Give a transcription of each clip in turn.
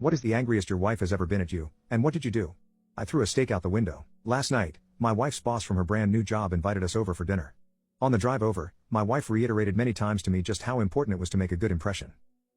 What is the angriest your wife has ever been at you, and what did you do? I threw a steak out the window. Last night, my wife's boss from her brand new job invited us over for dinner. On the drive over, my wife reiterated many times to me just how important it was to make a good impression.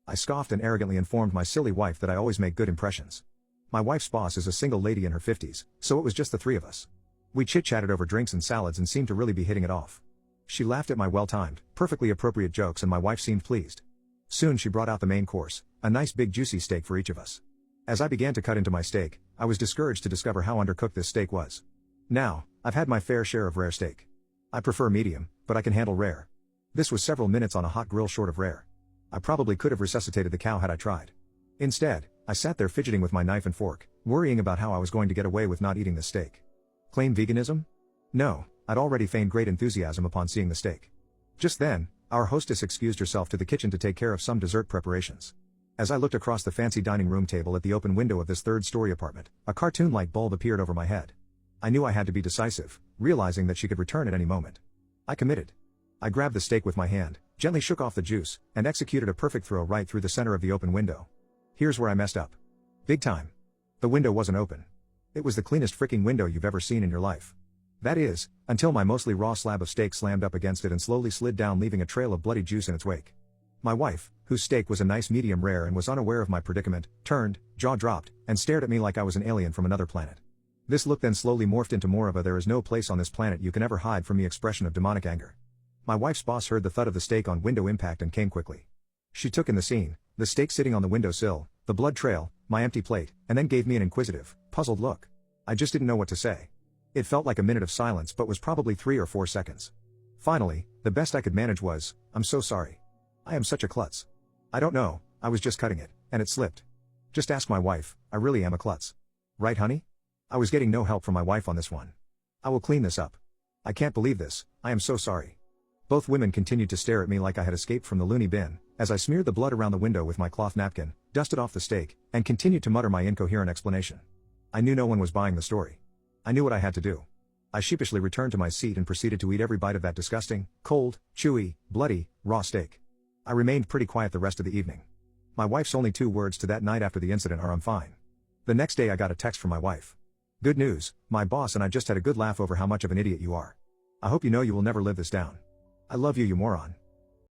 I scoffed and arrogantly informed my silly wife that I always make good impressions. My wife's boss is a single lady in her 50s, so it was just the three of us. We chit-chatted over drinks and salads and seemed to really be hitting it off. She laughed at my well-timed, perfectly appropriate jokes and my wife seemed pleased. Soon she brought out the main course, a nice big juicy steak for each of us. As I began to cut into my steak, I was discouraged to discover how undercooked this steak was. Now, I've had my fair share of rare steak. I prefer medium, but I can handle rare. This was several minutes on a hot grill short of rare. I probably could have resuscitated the cow had I tried. Instead, I sat there fidgeting with my knife and fork, worrying about how I was going to get away with not eating the steak. Claim veganism? No, I'd already feigned great enthusiasm upon seeing the steak. Just then, our hostess excused herself to the kitchen to take care of some dessert preparations. As I looked across the fancy dining room table at the open window of this third-story apartment, a cartoon light bulb appeared over my head. I knew I had to be decisive, realizing that she could return at any moment. I committed. I grabbed the steak with my hand, gently shook off the juice, and executed a perfect throw right through the center of the open window. Here's where I messed up. Big time. The window wasn't open. It was the cleanest freaking window you've ever seen in your life. That is, until my mostly raw slab of steak slammed up against it and slowly slid down, leaving a trail of bloody juice in its wake. My wife, whose steak was a nice medium rare and was unaware of my predicament, turned, jaw dropped, and stared at me like I was an alien from another planet. This look then slowly morphed into more of a "there is no place on this planet you can ever hide from me" expression of demonic anger. My wife's boss heard the thud of the steak on window impact and came quickly. She took in the scene, the steak sitting on the windowsill, the blood trail, my empty plate, and then gave me an inquisitive, puzzled look. I just didn't know what to say. It felt like a minute of silence but was probably 3 or 4 seconds. Finally, the best I could manage was, "I'm so sorry. I am such a klutz. I don't know, I was just cutting it, and it slipped. Just ask my wife, I really am a klutz. Right, honey?" I was getting no help from my wife on this one. "I will clean this up. I can't believe this, I am so sorry." Both women continued to stare at me like I had escaped from the loony bin, as I smeared the blood around the window with my cloth napkin, dusted off the steak, and continued to mutter my incoherent explanation. I knew no one was buying the story. I knew what I had to do. I sheepishly returned to my seat and proceeded to eat every bite of that disgusting, cold, chewy, bloody, raw steak. I remained pretty quiet the rest of the evening. My wife's only 2 words to that night after the incident are "I'm fine." The next day I got a text from my wife. "Good news, my boss and I just had a good laugh over how much of an idiot you are. I hope you know you will never live this down. I love you, you moron."